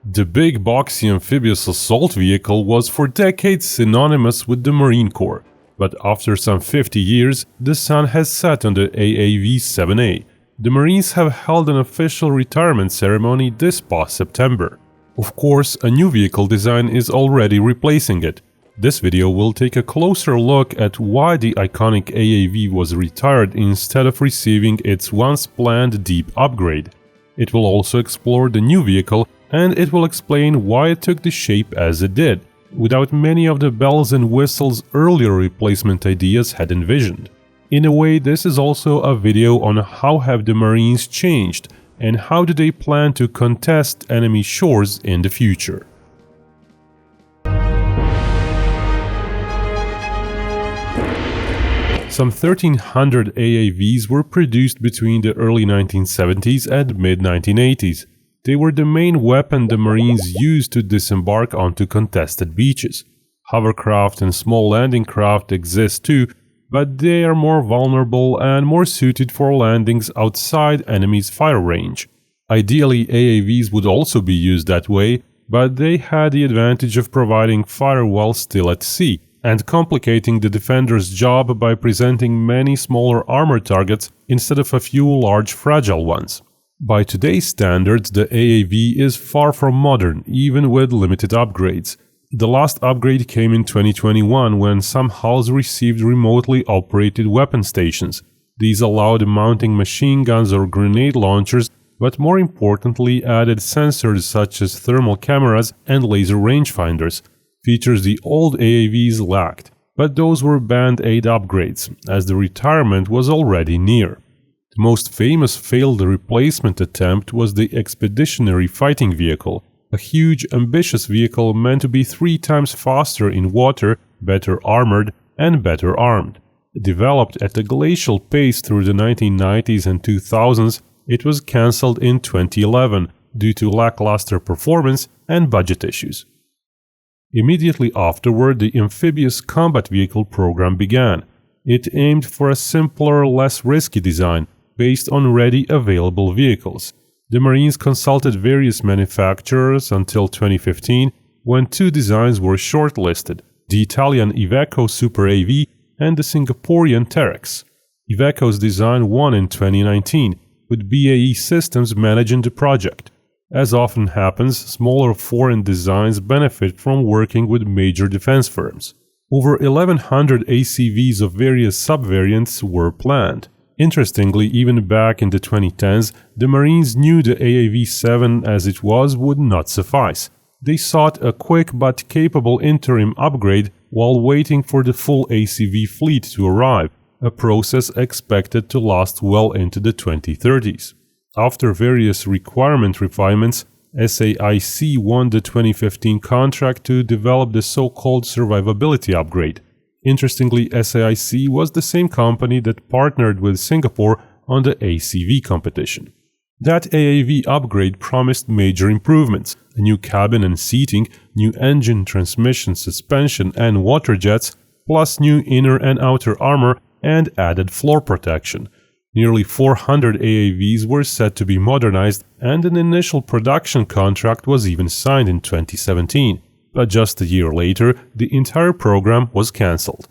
The big boxy amphibious assault vehicle was for decades synonymous with the Marine Corps, but after some 50 years, the sun has set on the AAV-7A. The Marines have held an official retirement ceremony this past September. Of course, a new vehicle design is already replacing it. This video will take a closer look at why the iconic AAV was retired instead of receiving its once planned deep upgrade. It will also explore the new vehicle, and it will explain why it took the shape as it did, without many of the bells and whistles earlier replacement ideas had envisioned. In a way, this is also a video on how have the Marines changed and how do they plan to contest enemy shores in the future. Some 1,300 AAVs were produced between the early 1970s and mid-1980s. They were the main weapon the Marines used to disembark onto contested beaches. Hovercraft and small landing craft exist too, but they are more vulnerable and more suited for landings outside enemy's fire range. Ideally, AAVs would also be used that way, but they had the advantage of providing fire while still at sea, and complicating the defender's job by presenting many smaller armor targets instead of a few large fragile ones. By today's standards, the AAV is far from modern, even with limited upgrades. The last upgrade came in 2021 when some hulls received remotely operated weapon stations. These allowed mounting machine guns or grenade launchers, but more importantly added sensors such as thermal cameras and laser rangefinders, features the old AAVs lacked, but those were band-aid upgrades, as the retirement was already near. The most famous failed replacement attempt was the Expeditionary Fighting Vehicle, a huge, ambitious vehicle meant to be 3 times faster in water, better armored, and better armed. Developed at a glacial pace through the 1990s and 2000s, it was cancelled in 2011 due to lackluster performance and budget issues. Immediately afterward, the amphibious combat vehicle program began. It aimed for a simpler, less risky design, based on ready available vehicles. The Marines consulted various manufacturers until 2015, when 2 designs were shortlisted, the Italian Iveco Super AV and the Singaporean Terex. Iveco's design won in 2019, with BAE Systems managing the project. As often happens, smaller foreign designs benefit from working with major defense firms. Over 1,100 ACVs of various subvariants were planned. Interestingly, even back in the 2010s, the Marines knew the AAV-7 as it was would not suffice. They sought a quick but capable interim upgrade while waiting for the full ACV fleet to arrive, a process expected to last well into the 2030s. After various requirement refinements, SAIC won the 2015 contract to develop the so-called survivability upgrade. Interestingly, SAIC was the same company that partnered with Singapore on the ACV competition. That AAV upgrade promised major improvements: a new cabin and seating, new engine, transmission, suspension, and water jets, plus new inner and outer armor and added floor protection. Nearly 400 AAVs were set to be modernized, and an initial production contract was even signed in 2017. But just a year later, the entire program was cancelled.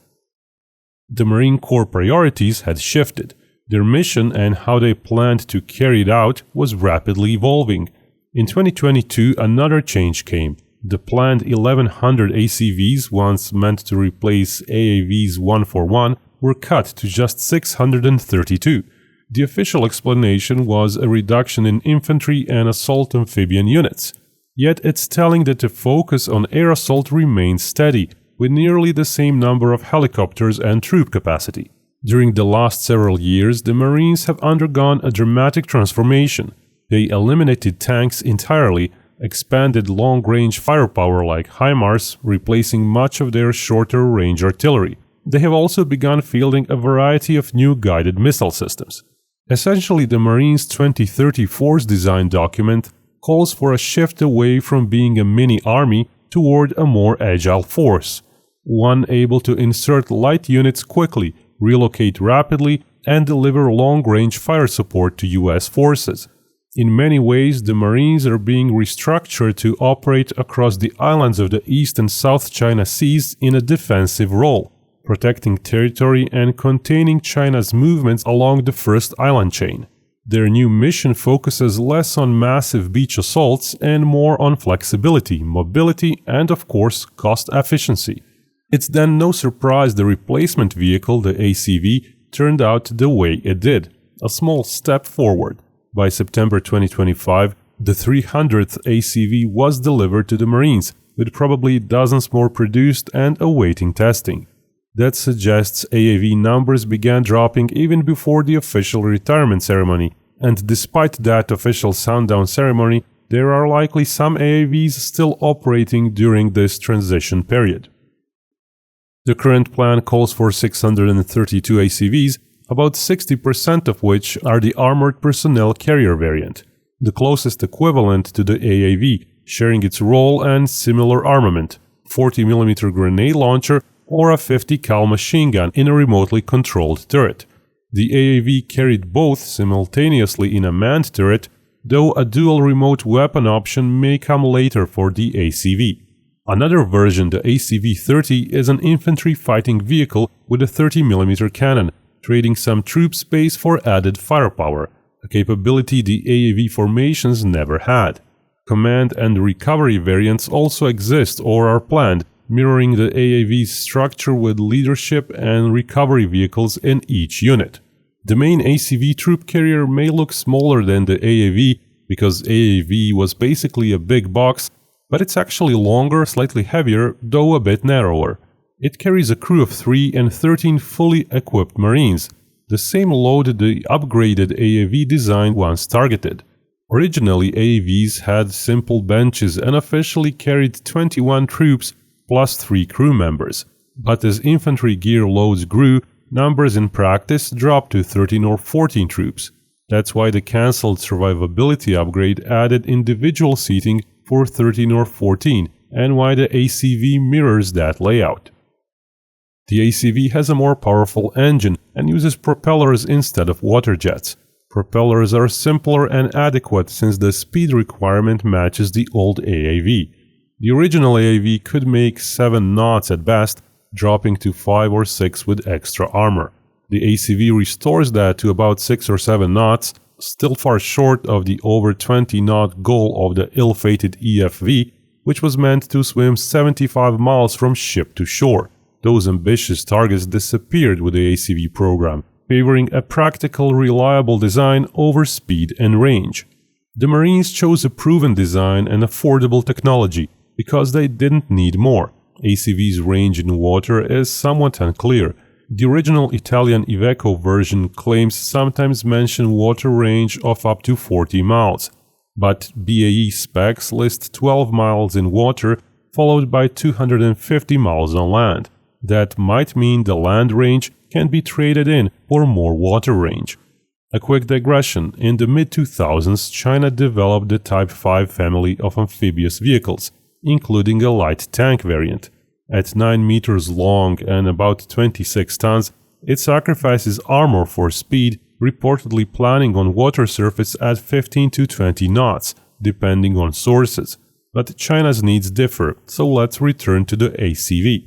The Marine Corps priorities had shifted. Their mission and how they planned to carry it out was rapidly evolving. In 2022, another change came. The planned 1,100 ACVs, once meant to replace AAVs 1-for-1, were cut to just 632. The official explanation was a reduction in infantry and assault amphibian units. Yet it's telling that the focus on air assault remains steady, with nearly the same number of helicopters and troop capacity. During the last several years, the Marines have undergone a dramatic transformation. They eliminated tanks entirely, expanded long-range firepower like HIMARS, replacing much of their shorter-range artillery. They have also begun fielding a variety of new guided missile systems. Essentially, the Marines' 2030 force design document calls for a shift away from being a mini-army toward a more agile force, one able to insert light units quickly, relocate rapidly, and deliver long-range fire support to US forces. In many ways, the Marines are being restructured to operate across the islands of the East and South China Seas in a defensive role, protecting territory and containing China's movements along the first island chain. Their new mission focuses less on massive beach assaults and more on flexibility, mobility, and of course, cost efficiency. It's then no surprise the replacement vehicle, the ACV, turned out the way it did, a small step forward. By September 2025, the 300th ACV was delivered to the Marines, with probably dozens more produced and awaiting testing. That suggests AAV numbers began dropping even before the official retirement ceremony, and despite that official sundown ceremony, there are likely some AAVs still operating during this transition period. The current plan calls for 632 ACVs, about 60% of which are the armored personnel carrier variant, the closest equivalent to the AAV, sharing its role and similar armament, 40mm grenade launcher or a 50 cal machine gun in a remotely controlled turret. The AAV carried both simultaneously in a manned turret, though a dual remote weapon option may come later for the ACV. Another version, the ACV-30, is an infantry fighting vehicle with a 30mm cannon, trading some troop space for added firepower, a capability the AAV formations never had. Command and recovery variants also exist or are planned, mirroring the AAV's structure with leadership and recovery vehicles in each unit. The main ACV troop carrier may look smaller than the AAV because AAV was basically a big box, but it's actually longer, slightly heavier, though a bit narrower. It carries a crew of 3 and 13 fully equipped Marines, the same load the upgraded AAV design once targeted. Originally, AAVs had simple benches and officially carried 21 troops plus 3 crew members, but as infantry gear loads grew, numbers in practice dropped to 13 or 14 troops. That's why the cancelled survivability upgrade added individual seating for 13 or 14, and why the ACV mirrors that layout. The ACV has a more powerful engine and uses propellers instead of water jets. Propellers are simpler and adequate since the speed requirement matches the old AAV. The original AAV could make 7 knots at best, dropping to 5 or 6 with extra armor. The ACV restores that to about 6 or 7 knots, still far short of the over 20-knot goal of the ill-fated EFV, which was meant to swim 75 miles from ship to shore. Those ambitious targets disappeared with the ACV program, favoring a practical, reliable design over speed and range. The Marines chose a proven design and affordable technology because they didn't need more. ACV's range in water is somewhat unclear. The original Italian Iveco version claims sometimes mention water range of up to 40 miles, but BAE specs list 12 miles in water followed by 250 miles on land. That might mean the land range can be traded in for more water range. A quick digression, in the mid-2000s China developed the Type 5 family of amphibious vehicles, including a light tank variant. At 9 meters long and about 26 tons, it sacrifices armor for speed, reportedly planning on water surface at 15 to 20 knots, depending on sources. But China's needs differ, so let's return to the ACV.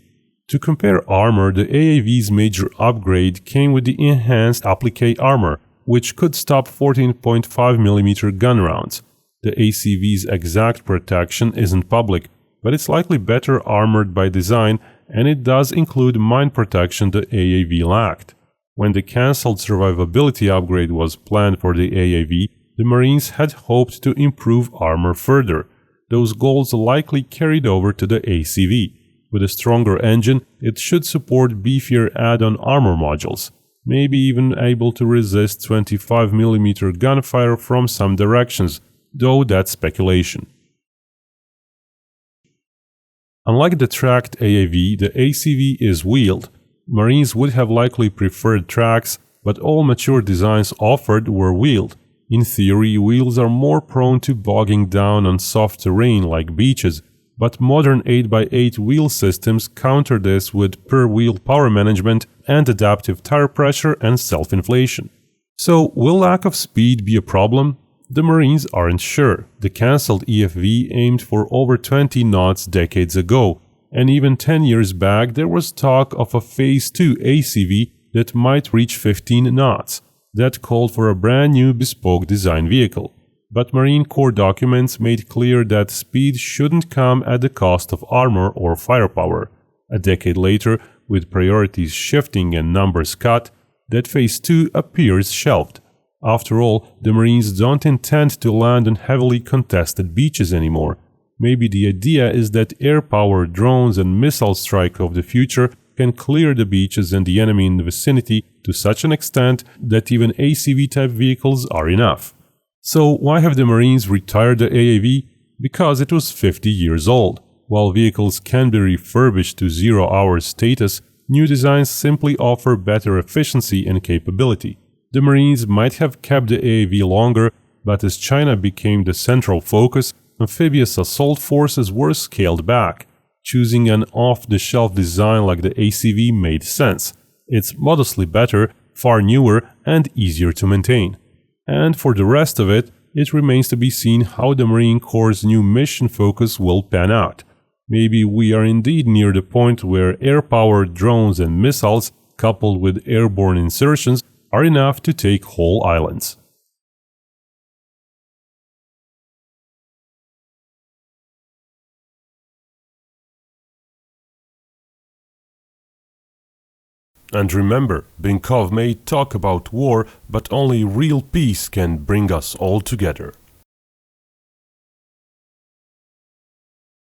To compare armor, the AAV's major upgrade came with the enhanced applique armor, which could stop 14.5mm gun rounds. The ACV's exact protection isn't public, but it's likely better armored by design, and it does include mine protection the AAV lacked. When the cancelled survivability upgrade was planned for the AAV, the Marines had hoped to improve armor further. Those goals likely carried over to the ACV. With a stronger engine, it should support beefier add-on armor modules, maybe even able to resist 25mm gunfire from some directions, though that's speculation. Unlike the tracked AAV, the ACV is wheeled. Marines would have likely preferred tracks, but all mature designs offered were wheeled. In theory, wheels are more prone to bogging down on soft terrain like beaches, but modern 8x8 wheel systems counter this with per-wheel power management and adaptive tire pressure and self-inflation. So, will lack of speed be a problem? The Marines aren't sure. The cancelled EFV aimed for over 20 knots decades ago, and even 10 years back there was talk of a Phase 2 ACV that might reach 15 knots. That called for a brand new bespoke design vehicle. But Marine Corps documents made clear that speed shouldn't come at the cost of armor or firepower. A decade later, with priorities shifting and numbers cut, that Phase 2 appears shelved. After all, the Marines don't intend to land on heavily contested beaches anymore. Maybe the idea is that air-powered drones and missile strike of the future can clear the beaches and the enemy in the vicinity to such an extent that even ACV-type vehicles are enough. So why have the Marines retired the AAV? Because it was 50 years old. While vehicles can be refurbished to zero-hour status, new designs simply offer better efficiency and capability. The Marines might have kept the AAV longer, but as China became the central focus, amphibious assault forces were scaled back. Choosing an off-the-shelf design like the ACV made sense. It's modestly better, far newer, and easier to maintain. And for the rest of it, it remains to be seen how the Marine Corps' new mission focus will pan out. Maybe we are indeed near the point where air-powered drones and missiles, coupled with airborne insertions, are enough to take whole islands. And remember, Binkov may talk about war, but only real peace can bring us all together.